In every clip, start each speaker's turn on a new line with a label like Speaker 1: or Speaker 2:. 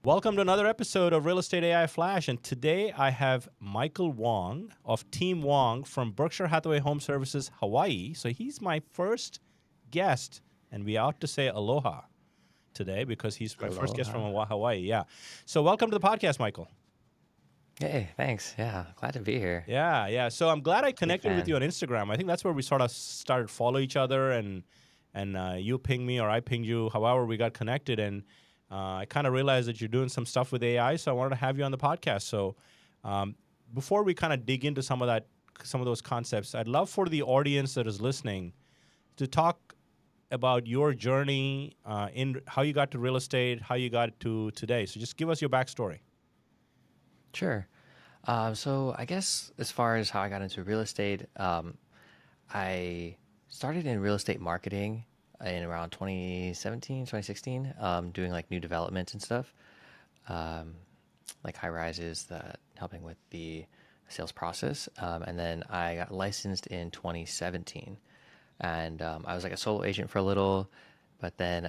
Speaker 1: Welcome to another episode of Real Estate AI Flash, and today I have Michael Wong of Team Wong from Berkshire Hathaway HomeServices, Hawaii. So he's my first guest, and we ought to say aloha today because he's my first guest from Hawaii. Yeah. So welcome to the podcast, Michael.
Speaker 2: Hey, thanks. Yeah, glad to be here.
Speaker 1: Yeah. So I'm glad I connected with
Speaker 2: fan.
Speaker 1: you on Instagram. I think that's where we sort of started follow each other, and you pinged me or I pinged you. However, we got connected, and I kind of realized that you're doing some stuff with AI, so I wanted to have you on the podcast. So before we kind of dig into some of those concepts, I'd love for the audience that is listening to talk about your journey in how you got to real estate, how you got to today. So just give us your backstory.
Speaker 2: Sure. So I guess as far as how I got into real estate, I started in real estate marketing in around 2017, 2016, doing like new developments and stuff, like high rises, that helping with the sales process. And then I got licensed in 2017, and I was like a solo agent for a little, but then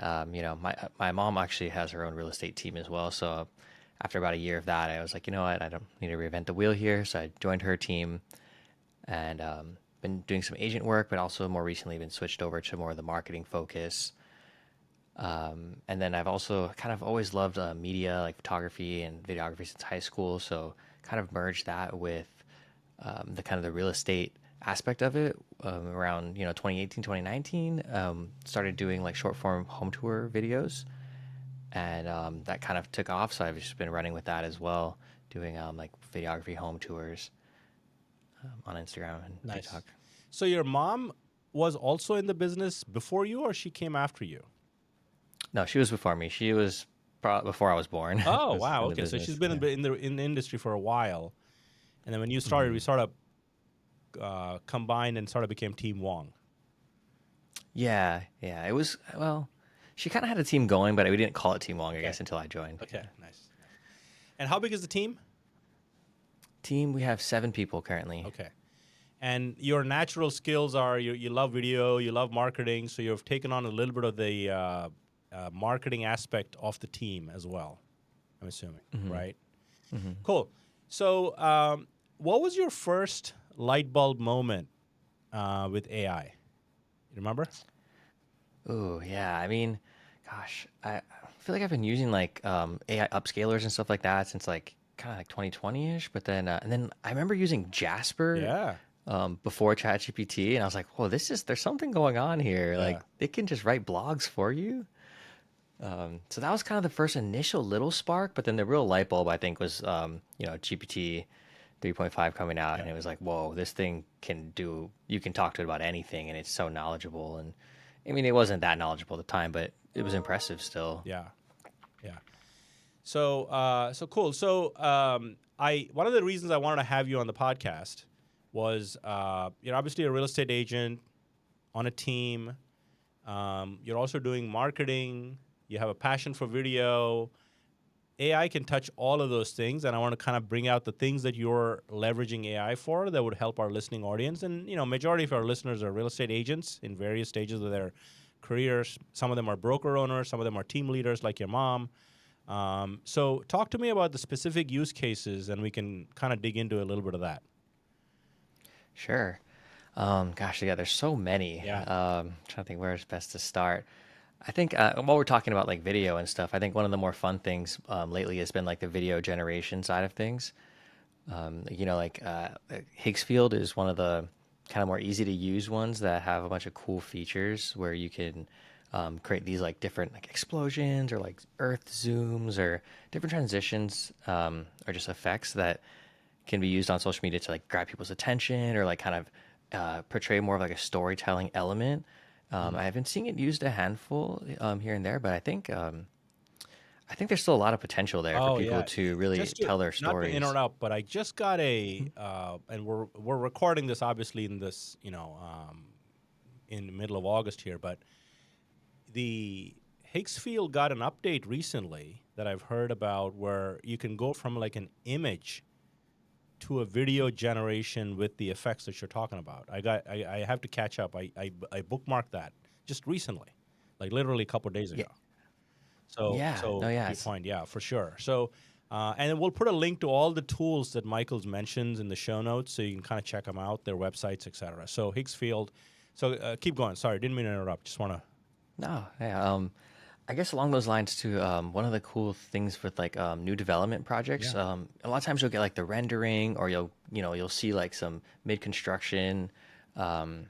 Speaker 2: my mom actually has her own real estate team as well. So after about a year of that, I was like, you know what, I don't need to reinvent the wheel here. So I joined her team and been doing some agent work, but also more recently been switched over to more of the marketing focus. And then I've also kind of always loved media, like photography and videography since high school. So kind of merged that with the kind of the real estate aspect of it around 2018, 2019. Started doing like short form home tour videos, and that kind of took off. So I've just been running with that as well, doing like videography home tours on Instagram and TikTok.
Speaker 1: So your mom was also in the business before you, or she came after you?
Speaker 2: No, she was before me. She was before I was born.
Speaker 1: Oh,
Speaker 2: Was
Speaker 1: wow.
Speaker 2: in the
Speaker 1: Okay, so she's
Speaker 2: business.
Speaker 1: been
Speaker 2: Yeah.
Speaker 1: in the industry for a while, and then when you started, we
Speaker 2: hmm
Speaker 1: sort of combined and sort of became Team Wong.
Speaker 2: Yeah, yeah. It was well. She kind of had a team going, but we didn't call it Team Wong, I
Speaker 1: Okay.
Speaker 2: guess, until I joined.
Speaker 1: Okay.
Speaker 2: Yeah.
Speaker 1: Nice. And how big is the team?
Speaker 2: Team, we have 7 people currently.
Speaker 1: Okay. And your natural skills are you love video, you love marketing, so you've taken on a little bit of the marketing aspect of the team as well, I'm assuming,
Speaker 2: hmm
Speaker 1: right?
Speaker 2: hmm
Speaker 1: Cool. So what was your first light bulb moment with AI? You remember?
Speaker 2: Oh, yeah. I mean, gosh, I feel like I've been using like AI upscalers and stuff like that since like kind of like 2020-ish. But then, and then I remember using Jasper
Speaker 1: Yeah.
Speaker 2: before ChatGPT, and I was like, whoa, there's something going on here.
Speaker 1: Yeah.
Speaker 2: Like they can just write blogs for you. So that was kind of the first initial little spark. But then the real light bulb, I think, was GPT 3.5 coming out,
Speaker 1: Yeah.
Speaker 2: and it was like, whoa, this thing can do. You can talk to it about anything, and it's so knowledgeable. And I mean, it wasn't that knowledgeable at the time, but it was impressive still.
Speaker 1: Yeah. Yeah. So cool. So I one of the reasons I wanted to have you on the podcast was you're obviously a real estate agent on a team. You're also doing marketing. You have a passion for video. AI can touch all of those things, and I want to kind of bring out the things that you're leveraging AI for that would help our listening audience. And majority of our listeners are real estate agents in various stages of their careers. Some of them are broker owners. Some of them are team leaders, like your mom. So talk to me about the specific use cases, and we can kind of dig into a little bit of that.
Speaker 2: Sure. Gosh, yeah, there's so many.
Speaker 1: Yeah.
Speaker 2: Trying to think where it's best to start. I think while we're talking about like video and stuff, I think one of the more fun things lately has been like the video generation side of things. Higgs Field is one of the kind of more easy to use ones that have a bunch of cool features where you can create these like different like explosions or like earth zooms or different transitions or just effects that can be used on social media to like grab people's attention or like kind of portray more of like a storytelling element.
Speaker 1: Mhm.
Speaker 2: I've been seeing it used a handful here and there, but I think there's still a lot of potential there for
Speaker 1: Oh
Speaker 2: people
Speaker 1: yeah.
Speaker 2: to really
Speaker 1: Just to
Speaker 2: tell their
Speaker 1: not to
Speaker 2: stories.
Speaker 1: interrupt, but I just got and we're recording this obviously in this in the middle of August here, but the Higgs Field got an update recently that I've heard about where you can go from like an image to a video generation with the effects that you're talking about. I have to catch up. I bookmarked that just recently, like literally a couple of days
Speaker 2: Yeah,
Speaker 1: ago.
Speaker 2: Yeah.
Speaker 1: So
Speaker 2: No,
Speaker 1: to
Speaker 2: yeah.
Speaker 1: your point, yeah, for sure. So, and then we'll put a link to all the tools that Michael's mentions in the show notes, so you can kind of check them out, their websites, etc. So Higgs Field. So keep going. Sorry, didn't mean to interrupt. Just want to.
Speaker 2: No, yeah. I guess along those lines too, one of the cool things with like new development projects,
Speaker 1: Yeah.
Speaker 2: a lot of times you'll get like the rendering, or you'll see like some mid construction. Um,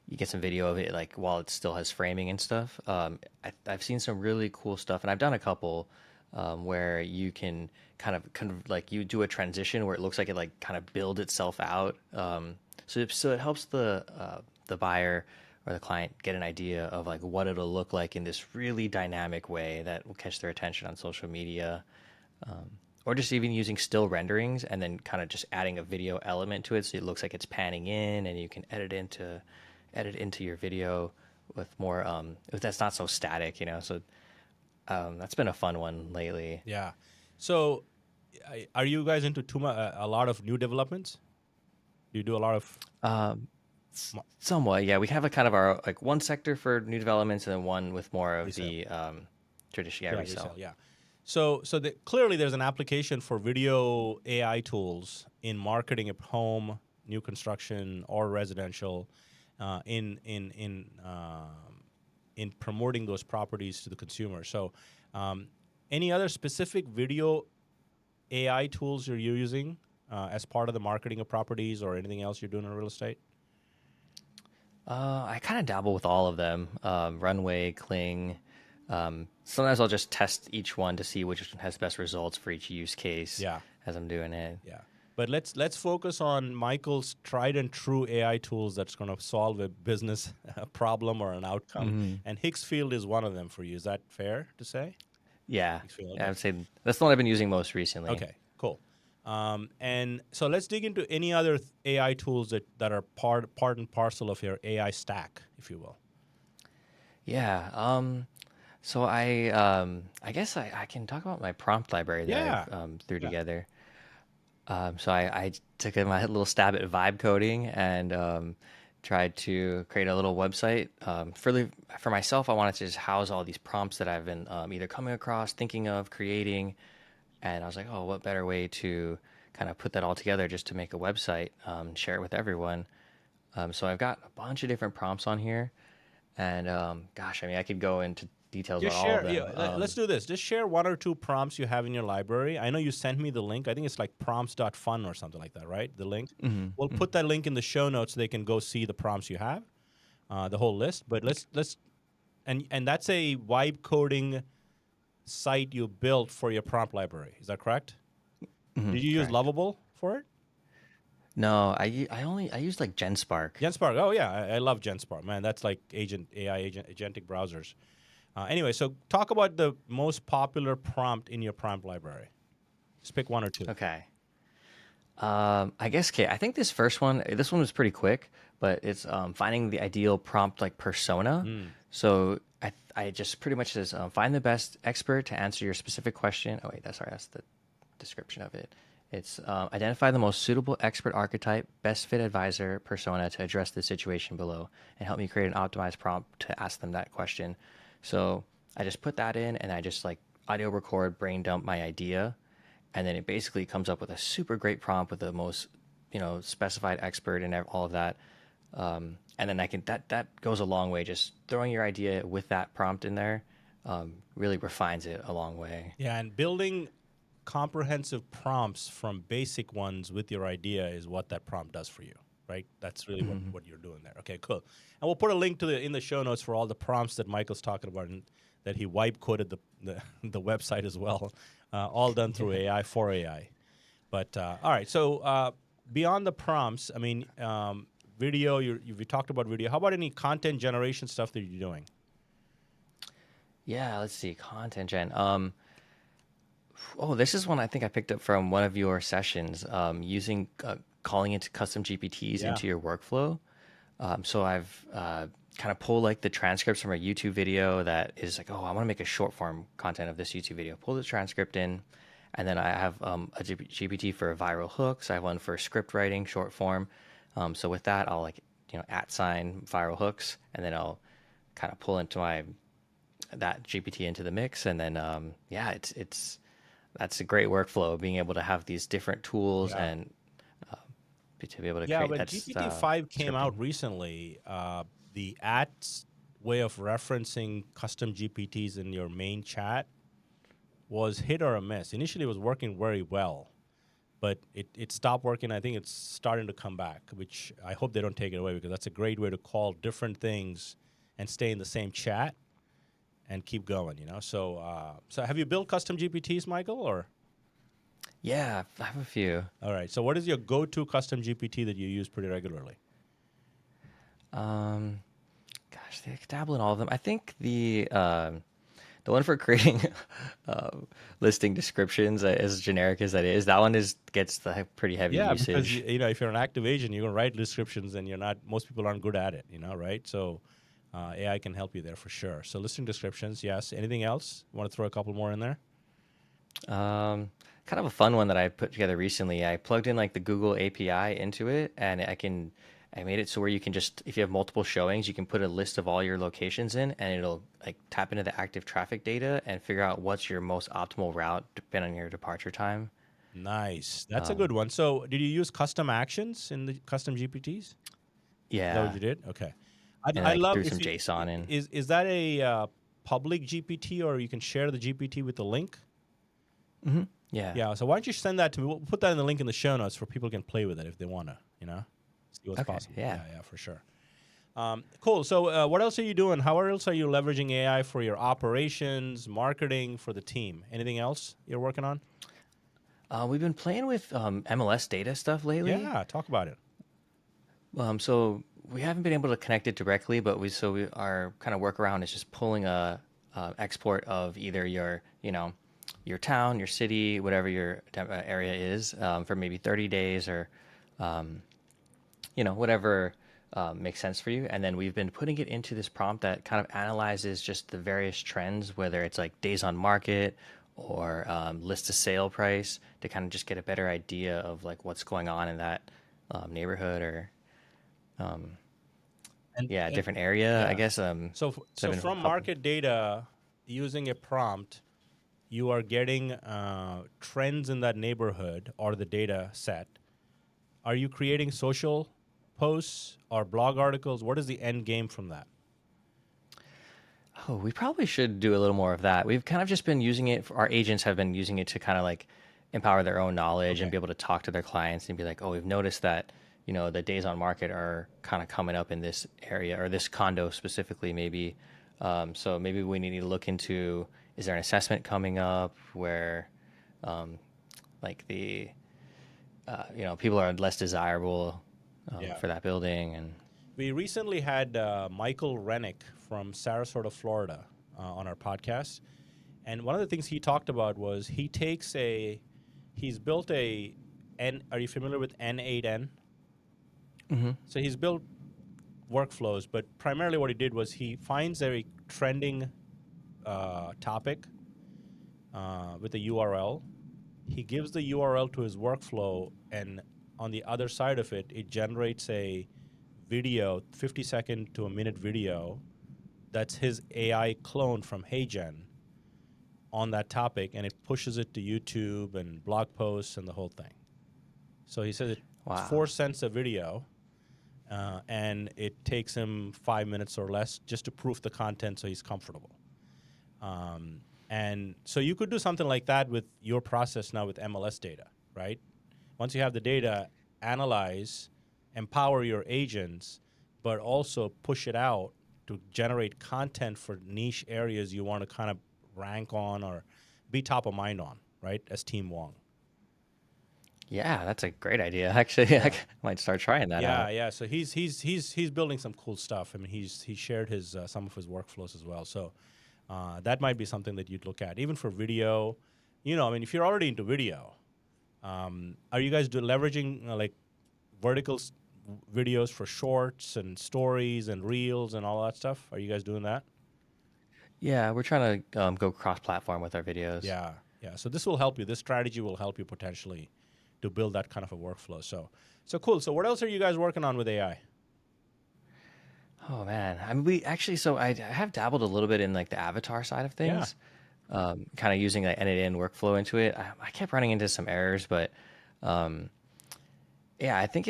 Speaker 2: you get some video of it like while it still has framing and stuff. I've seen some really cool stuff, and I've done a couple where you can kind of like you do a transition where it looks like it like kind of build itself out. So it helps the buyer or the client get an idea of like what it'll look like in this really dynamic way that will catch their attention on social media, or just even using still renderings and then kind of just adding a video element to it so it looks like it's panning in, and you can edit into your video with more if that's not so static, so that's been a fun one lately.
Speaker 1: Yeah. So, are you guys into a lot of new developments? Do you do a lot of
Speaker 2: Somewhat, yeah. We have a kind of our like one sector for new developments, and then one with more of
Speaker 1: resale?
Speaker 2: the tradition, yeah,
Speaker 1: Yeah,
Speaker 2: resale.
Speaker 1: resale. Yeah. So clearly there's an application for video AI tools in marketing at home, new construction, or residential, in promoting those properties to the consumer. So, any other specific video AI tools you're using as part of the marketing of properties, or anything else you're doing in real estate?
Speaker 2: I kind of dabble with all of them. Runway, Kling. Sometimes I'll just test each one to see which one has the best results for each use case
Speaker 1: Yeah.
Speaker 2: as I'm doing it.
Speaker 1: Yeah. But let's focus on Michael's tried and true AI tools that's going to solve a business problem or an outcome. And Higgs Field is one of them for you. Is that fair to say?
Speaker 2: Yeah,
Speaker 1: Higgs Field.
Speaker 2: yeah, I
Speaker 1: Okay.
Speaker 2: would say that's the one I've been using most recently.
Speaker 1: Okay. Cool. And so let's dig into any other AI tools that are part and parcel of your AI stack, if you will.
Speaker 2: Yeah. So I guess I can talk about my prompt library that
Speaker 1: Yeah.
Speaker 2: I've threw
Speaker 1: Yeah.
Speaker 2: together. So I took my little stab at vibe coding and tried to create a little website. For myself, I wanted to just house all these prompts that I've been either coming across, thinking of, creating, and I was like, oh, what better way to kind of put that all together just to make a website, share it with everyone. So I've got a bunch of different prompts on here, and gosh, I mean, I could go into details about
Speaker 1: Just
Speaker 2: all of
Speaker 1: share. Yeah,
Speaker 2: them.
Speaker 1: let's do this. Just share one or two prompts you have in your library. I know you sent me the link. I think it's like prompts.fun or something like that, right? The link. We'll put that link in the show notes so they can go see the prompts you have, the whole list. But let's and that's a vibe coding site you built for your prompt library. Is that correct? Did you use
Speaker 2: Correct.
Speaker 1: Lovable for it?
Speaker 2: No, I used like GenSpark.
Speaker 1: GenSpark. Oh yeah, I love GenSpark. Man, that's like agentic browsers. Anyway, so talk about the most popular prompt in your prompt library. Just pick one or two.
Speaker 2: Okay. I guess okay. I think this one was pretty quick, but it's finding the ideal prompt like persona.
Speaker 1: Mm.
Speaker 2: So I just pretty much says find the best expert to answer your specific question. Oh wait, that's the description of it. It's identify the most suitable expert archetype, best fit advisor persona to address the situation below, and help me create an optimized prompt to ask them that question. So I just put that in, and I just like audio record, brain dump my idea, and then it basically comes up with a super great prompt with the most specified expert and all of that. And then I can that goes a long way. Just throwing your idea with that prompt in there really refines it a long way.
Speaker 1: Yeah, and building comprehensive prompts from basic ones with your idea is what that prompt does for you, right? That's really what you're doing there. Okay, cool. And we'll put a link to in the show notes for all the prompts that Michael's talking about and that he wipe coded the website as well, all done through AI for AI. But all right, so beyond the prompts, I mean, video. You talked about video. How about any content generation stuff that you're doing?
Speaker 2: Yeah, let's see. Content gen. Oh, this is one I think I picked up from one of your sessions, using calling into custom GPTs
Speaker 1: Yeah.
Speaker 2: into your workflow. So I've kind of pulled like the transcripts from a YouTube video that is like, oh, I want to make a short form content of this YouTube video. Pull the transcript in, and then I have a GPT for viral hooks. I have one for script writing, short form. So with that, I'll like @ viral hooks, and then I'll kind of pull into my that GPT into the mix, and then yeah, that's a great workflow. Being able to have these different tools
Speaker 1: Yeah.
Speaker 2: and to be able to
Speaker 1: Yeah,
Speaker 2: create
Speaker 1: when
Speaker 2: that's
Speaker 1: GPT-5 came
Speaker 2: scripting.
Speaker 1: out recently, the ads way of referencing custom GPTs in your main chat was hit or a miss. Initially, it was working very well, but it stopped working. I think it's starting to come back, which I hope they don't take it away because that's a great way to call different things and stay in the same chat and keep going. So have you built custom GPTs, Michael? Or
Speaker 2: Yeah, I have a few.
Speaker 1: all right. So what is your go-to custom GPT that you use pretty regularly?
Speaker 2: Um, Gosh, they dabble in all of them. I think the one for creating uh, listing descriptions, as generic as that is, that one gets the pretty heavy
Speaker 1: Yeah, because
Speaker 2: usage.
Speaker 1: if you're an active agent, you're gonna write descriptions, and you're not. Most people aren't good at it, right? So AI can help you there for sure. So listing descriptions, yes. Anything else? You want to throw a couple more in there?
Speaker 2: Kind of a fun one that I put together recently. I plugged in like the Google API into it, and I made it so where you can just, if you have multiple showings, you can put a list of all your locations in, and it'll like tap into the active traffic data and figure out what's your most optimal route depending on your departure time.
Speaker 1: Nice. That's a good one. So did you use custom actions in the custom GPTs? Is that what
Speaker 2: Yeah,
Speaker 1: you did? Okay.
Speaker 2: and
Speaker 1: I
Speaker 2: like
Speaker 1: love
Speaker 2: threw
Speaker 1: if
Speaker 2: some
Speaker 1: you
Speaker 2: JSON in.
Speaker 1: is that a public GPT or you can share the GPT with the link?
Speaker 2: Yeah.
Speaker 1: Yeah. So why don't you send that to me? We'll put that in the link in the show notes for people can play with it if they want to. See what's
Speaker 2: Okay.
Speaker 1: possible.
Speaker 2: Yeah.
Speaker 1: Yeah. Yeah. For sure. Cool. So, what else are you doing? How else are you leveraging AI for your operations, marketing, for the team? Anything else you're working on?
Speaker 2: We've been playing with MLS data stuff lately.
Speaker 1: Yeah, talk about it.
Speaker 2: So we haven't been able to connect it directly, but our kind of workaround is just pulling a export of either your town, your city, whatever your area is, for maybe 30 days or whatever makes sense for you. And then we've been putting it into this prompt that kind of analyzes just the various trends, whether it's like days on market or list to sale price, to kind of just get a better idea of like what's going on in that neighborhood or
Speaker 1: And
Speaker 2: yeah,
Speaker 1: and
Speaker 2: different area, I
Speaker 1: yeah.
Speaker 2: guess. So
Speaker 1: So
Speaker 2: I've been
Speaker 1: from
Speaker 2: helping.
Speaker 1: market data, using a prompt, you are getting trends in that neighborhood or the data set. Are you creating social posts or blog articles? What is the end game from that?
Speaker 2: Oh, we probably should do a little more of that. We've kind of just been using it. Our agents have been using it to kind of like empower their own knowledge and
Speaker 1: Okay.
Speaker 2: be able to talk to their clients and be like, oh, we've noticed that the days on market are kind of coming up in this area or this condo specifically, maybe. So maybe we need to look into, is there an assessment coming up where like the people are less desirable
Speaker 1: Yeah.
Speaker 2: for that building. And
Speaker 1: We recently had Michael Rennick from Sarasota, Florida, on our podcast, and one of the things he talked about was he's built a N. Are you familiar with N8N? So he's built workflows, but primarily what he did was he finds a trending topic with a URL. He gives the URL to his workflow, and on the other side of it, it generates a video, 50-second to a minute video. That's his AI clone from HeyGen on that topic, and it pushes it to YouTube and blog posts and the whole thing. So he says it's
Speaker 2: wow.
Speaker 1: 4 cents a video, and it takes him 5 minutes or less just to proof the content so he's comfortable. And so you could do something like that with your process now with MLS data, right? Once you have the data, analyze, empower your agents, but also push it out to generate content for niche areas you want to kind of rank on or be top of mind on, right? As Team Wong.
Speaker 2: Yeah, that's a great idea. Actually, I
Speaker 1: Yeah.
Speaker 2: might start trying that
Speaker 1: Yeah,
Speaker 2: out.
Speaker 1: yeah. So he's building some cool stuff. I mean, he shared his some of his workflows as well. So that might be something that you'd look at, even for video. I mean, if you're already into video, are you guys leveraging like vertical videos for shorts and stories and reels and all that stuff? Are you guys doing that?
Speaker 2: Yeah, we're trying to go cross-platform with our videos.
Speaker 1: Yeah, yeah. So this will help you. This strategy will help you potentially to build that kind of a workflow. So cool. So what else are you guys working on with AI?
Speaker 2: Oh man, I mean, we actually, so I have dabbled a little bit in like the avatar side of
Speaker 1: Yeah,
Speaker 2: things, kind of using like end-to-end workflow into it. I kept running into some errors, but um, yeah, I think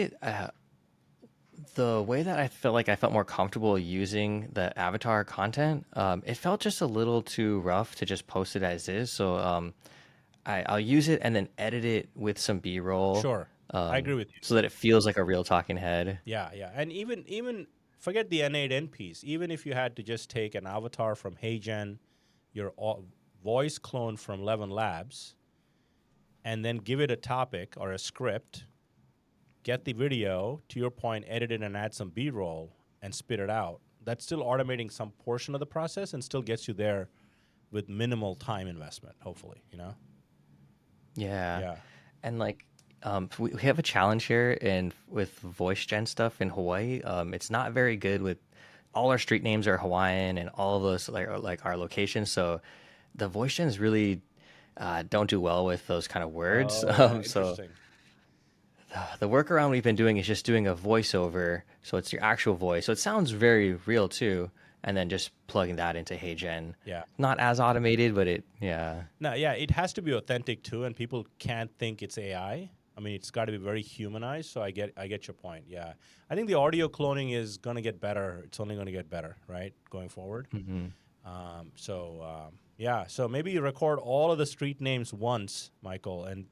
Speaker 2: the way that I felt more comfortable using the avatar content, it felt just a little too rough to just post it as is. So I'll use it and then edit it with some B-roll,
Speaker 1: sure. I agree with you.
Speaker 2: so that it feels like a real talking head.
Speaker 1: Yeah, yeah. And even forget the N8N piece. Even if you had to just take an avatar from HeyGen, your voice clone from ElevenLabs, and then give it a topic or a script, get the video, to your point, edit it and add some B-roll and spit it out. That's still automating some portion of the process and still gets you there with minimal time investment, hopefully, you know?
Speaker 2: Yeah,
Speaker 1: Yeah.
Speaker 2: and like we have a challenge here in with voice gen stuff in Hawaii. It's not very good with all our street names are Hawaiian and all of those like are like our locations. So the voice gens really don't do well with those kind of words.
Speaker 1: Oh, yeah.
Speaker 2: So
Speaker 1: Interesting.
Speaker 2: the workaround we've been doing is just doing a voiceover, so it's your actual voice, so it sounds very real too, and then just plugging that into HeyGen.
Speaker 1: Yeah.
Speaker 2: Not as automated, but yeah.
Speaker 1: No, yeah, it has to be authentic too, and people can't think it's AI. I mean, it's got to be very humanized. So I get your point. Yeah, I think the audio cloning is going to get better. It's only going to get better, right, going forward.
Speaker 2: Hmm.
Speaker 1: Yeah, so maybe you record all of the street names once, Michael, and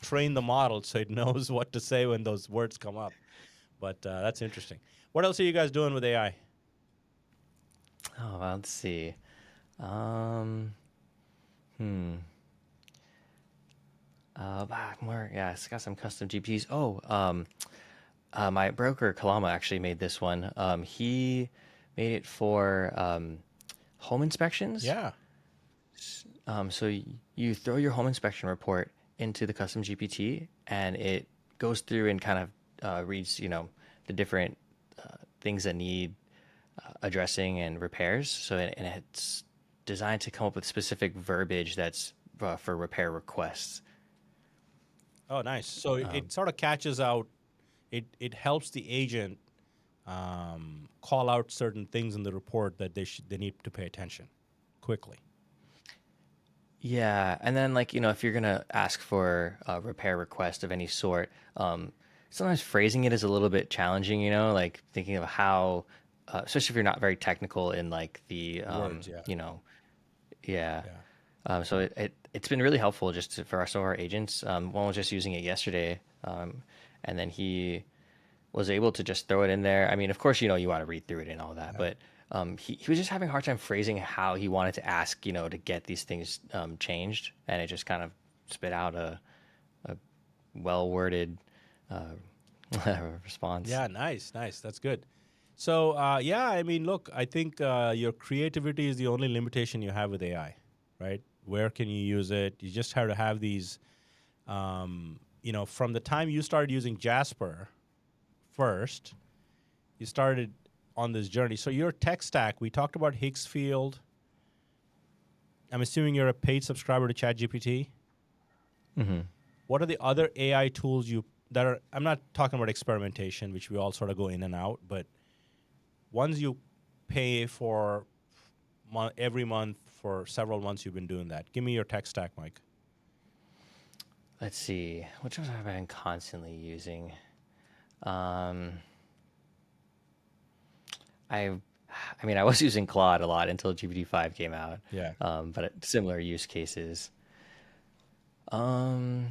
Speaker 1: train the model so it knows what to say when those words come up. But that's interesting. What else are you guys doing with AI?
Speaker 2: Oh, well, let's see. Um, hmm. More. Yeah, it's got some custom GPTs. Oh, my broker Kalama actually made this one. He made it for home inspections.
Speaker 1: Yeah.
Speaker 2: So you throw your home inspection report into the custom GPT, and it goes through and kind of reads, the different things that need addressing and repairs. So and it's designed to come up with specific verbiage that's for repair requests.
Speaker 1: Oh, nice. So it
Speaker 2: Um,
Speaker 1: sort of catches out. It helps the agent call out certain things in the report that they need to pay attention quickly.
Speaker 2: Yeah, and then like if you're gonna ask for a repair request of any sort, sometimes phrasing it is a little bit challenging. Like thinking of how, especially if you're not very technical in like the,
Speaker 1: Words, yeah,
Speaker 2: yeah.
Speaker 1: yeah.
Speaker 2: So it's been really helpful just for some of our agents. One was just using it yesterday, and then he was able to just throw it in there. I mean, of course, you want to read through it and all that,
Speaker 1: Yeah.
Speaker 2: but he was just having a hard time phrasing how he wanted to ask, to get these things changed, and it just kind of spit out a well worded uh, response.
Speaker 1: Yeah, nice, nice. That's good. So, yeah, I mean, look, I think your creativity is the only limitation you have with AI, right? Where can you use it? You just have to have these, from the time you started using Jasper first, you started on this journey. So, your tech stack, we talked about Higgs Field. I'm assuming you're a paid subscriber to ChatGPT.
Speaker 2: Hmm.
Speaker 1: What are the other AI tools that are, I'm not talking about experimentation, which we all sort of go in and out, but ones you pay for every month for several months you've been doing that. Give me your tech stack, Mike.
Speaker 2: Let's see, which ones have I been constantly using? Um, I, I mean, I was using Claude a lot until GPT-5 came out,
Speaker 1: Yeah.
Speaker 2: but similar use cases. Um,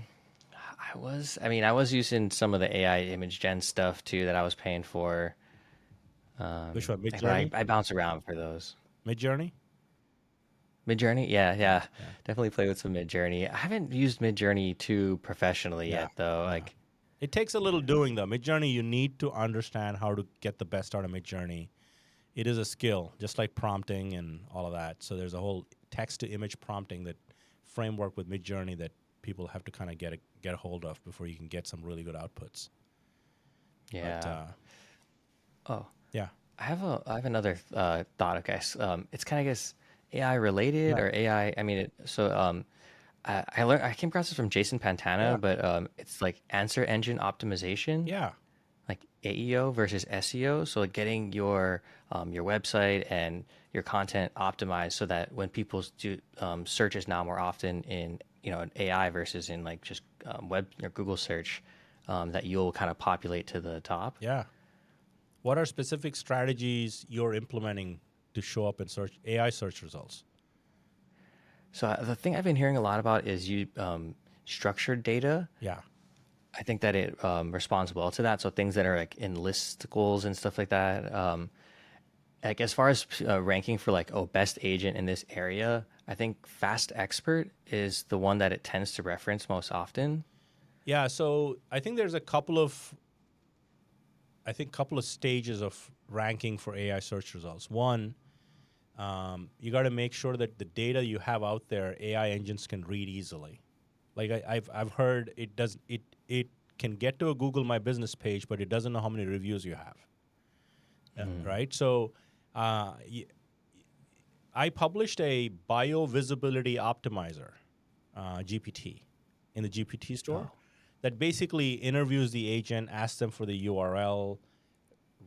Speaker 2: I was using some of the AI image gen stuff too that I was paying for.
Speaker 1: Which one?
Speaker 2: But I,
Speaker 1: MidJourney?
Speaker 2: I bounce around for those.
Speaker 1: MidJourney?
Speaker 2: MidJourney, yeah, yeah,
Speaker 1: Yeah.
Speaker 2: definitely play with some MidJourney. I haven't used MidJourney too professionally
Speaker 1: Yeah.
Speaker 2: yet, though.
Speaker 1: Yeah.
Speaker 2: Like,
Speaker 1: It takes a little doing though. MidJourney, you need to understand how to get the best out of MidJourney. It is a skill, just like prompting and all of that. So there's a whole text to image prompting that framework with MidJourney that people have to kind of get a hold of before you can get some really good outputs. But
Speaker 2: yeah. Oh,
Speaker 1: yeah.
Speaker 2: I have another thought. I guess it's kind of AI related
Speaker 1: Yeah.
Speaker 2: or AI. I mean, I came across this from Jason
Speaker 1: Yeah.
Speaker 2: Pantana, but it's like answer engine optimization.
Speaker 1: Yeah.
Speaker 2: Like AEO versus SEO. So like getting your website and your content optimized so that when people do searches now more often in an AI versus in like just web or Google search, that you'll kind of populate to the top.
Speaker 1: Yeah. What are specific strategies you're implementing to show up in search AI search results?
Speaker 2: So the thing I've been hearing a lot about is structured data.
Speaker 1: Yeah.
Speaker 2: I think that it responds well to that. So things that are like in listicles and stuff like that. Like as far as ranking for like best agent in this area, I think Fast Expert is the one that it tends to reference most often.
Speaker 1: Yeah. So I think there's a couple of stages of ranking for AI search results. One, you got to make sure that the data you have out there, AI engines can read easily. Like I've heard it can get to a Google My Business page, but it doesn't know how many reviews you have. Right. So I published a bio visibility optimizer, GPT, in the GPT store
Speaker 2: Oh,
Speaker 1: that basically interviews the agent, asks them for the URL,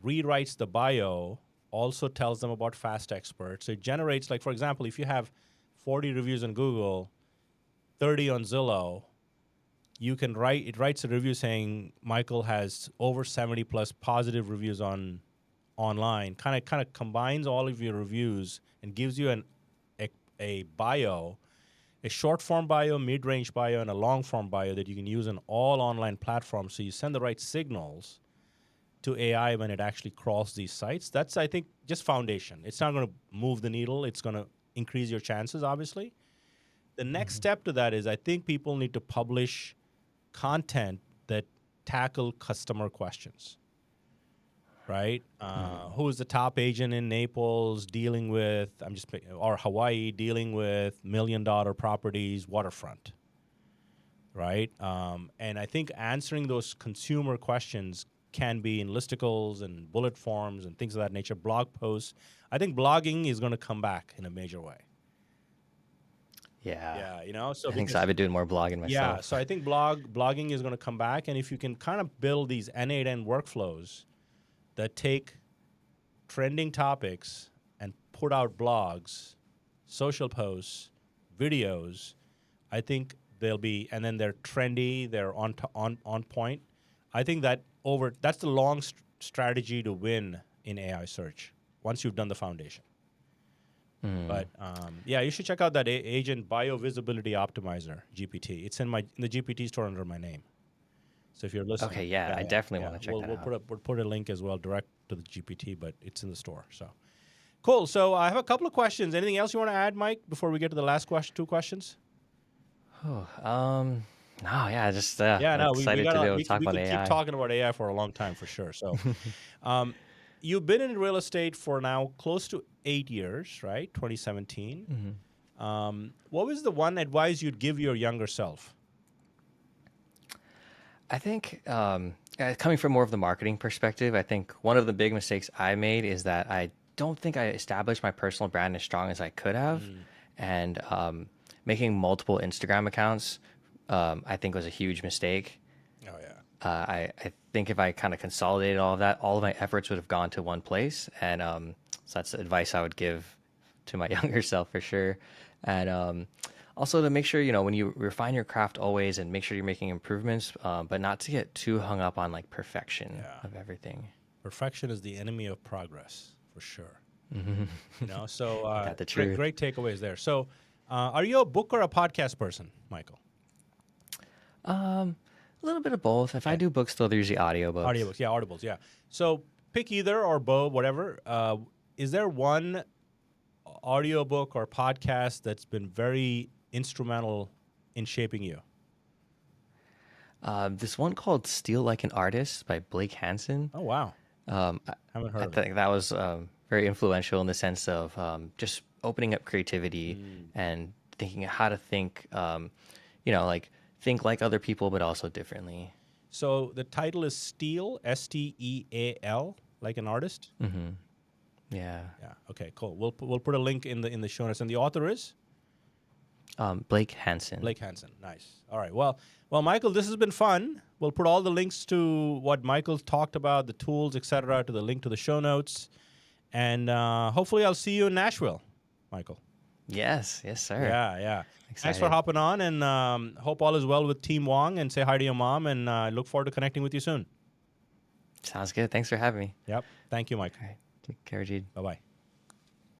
Speaker 1: rewrites the bio, also tells them about Fast Expert. So it generates, like, for example, if you have 40 reviews on Google, 30 on Zillow, it writes a review saying Michael has over 70 plus positive reviews online. Kind of combines all of your reviews and gives you a bio, a short form bio, mid range bio, and a long form bio that you can use on all online platforms. So you send the right signals to AI when it actually crawls these sites. That's, I think, just foundation. It's not going to move the needle. It's going to increase your chances, obviously. The next step to that is I think people need to publish content that tackle customer questions, right? Who is the top agent in Naples dealing with, or Hawaii dealing with $1 million properties, waterfront, right? And I think answering those consumer questions can be in listicles and bullet forms and things of that nature, blog posts. I think blogging is going to come back in a major way.
Speaker 2: yeah.
Speaker 1: Yeah, so
Speaker 2: I think so.
Speaker 1: because
Speaker 2: I've been doing more blogging
Speaker 1: yeah,
Speaker 2: myself.
Speaker 1: so I think blogging is going to come back, and if you can kind of build these N8N workflows that take trending topics and put out blogs, social posts, videos, I think they'll be, and then they're trendy, they're on point. I think that's the long strategy to win in AI search once you've done the foundation. But yeah, you should check out that agent bio visibility optimizer GPT. It's in the GPT store under my name. So if you're listening,
Speaker 2: Okay, yeah, I definitely want to check that
Speaker 1: we'll
Speaker 2: out.
Speaker 1: put a link as well direct to the GPT, but it's in the store. So cool. So I have a couple of questions. Anything else you want to add, Mike, before we get to the last two questions?
Speaker 2: Oh, no, yeah, just
Speaker 1: Yeah, no, we
Speaker 2: excited to be
Speaker 1: got
Speaker 2: able to talk
Speaker 1: we
Speaker 2: about
Speaker 1: could keep
Speaker 2: AI.
Speaker 1: talking about AI for a long time for sure. So, you've been in real estate for now close to 8 years, right? 2017. What was the one advice you'd give your younger self?
Speaker 2: I think coming from more of the marketing perspective, I think one of the big mistakes I made is that I don't think I established my personal brand as strong as I could have, and making multiple Instagram accounts, I think was a huge mistake.
Speaker 1: Oh yeah.
Speaker 2: I think if I kind of consolidated all of that, all of my efforts would have gone to one place, and so that's the advice I would give to my younger self for sure. And also to make sure when you refine your craft always, and make sure you're making improvements, but not to get too hung up on like perfection
Speaker 1: Yeah.
Speaker 2: of everything.
Speaker 1: Perfection is the enemy of progress, for sure. So
Speaker 2: Yeah, the
Speaker 1: great,
Speaker 2: truth.
Speaker 1: great takeaways there. So, are you a book or a podcast person, Michael?
Speaker 2: A little bit of both. If I
Speaker 1: Okay,
Speaker 2: do books, though, they're usually audiobooks.
Speaker 1: audiobooks, yeah, audibles, yeah. So pick either or both, whatever. Is there one audiobook or podcast that's been very instrumental in shaping you?
Speaker 2: This one called "Steal Like an Artist" by Blake Hansen.
Speaker 1: Oh wow,
Speaker 2: Um, I,
Speaker 1: haven't
Speaker 2: I
Speaker 1: heard of it.
Speaker 2: think that was very influential in the sense of just opening up creativity
Speaker 1: Mm.
Speaker 2: and thinking how to think, like think like other people, but also differently.
Speaker 1: So the title is Steal, Steal, like an artist.
Speaker 2: Yeah.
Speaker 1: Yeah. Okay. Cool. We'll put a link in the show notes. And the author is?
Speaker 2: Blake Hansen.
Speaker 1: Blake Hansen. Nice. All right. Well, Michael, this has been fun. We'll put all the links to what Michael talked about, the tools, etc., to the link to the show notes, and hopefully I'll see you in Nashville, Michael.
Speaker 2: Yes, sir.
Speaker 1: Yeah.
Speaker 2: Excited.
Speaker 1: Thanks for hopping on, and hope all is well with Team Wong. And say hi to your mom, and look forward to connecting with you soon.
Speaker 2: Sounds good. Thanks for having me.
Speaker 1: Yep. Thank you, Mike.
Speaker 2: All right. Take care, Rajeev.
Speaker 1: Bye bye.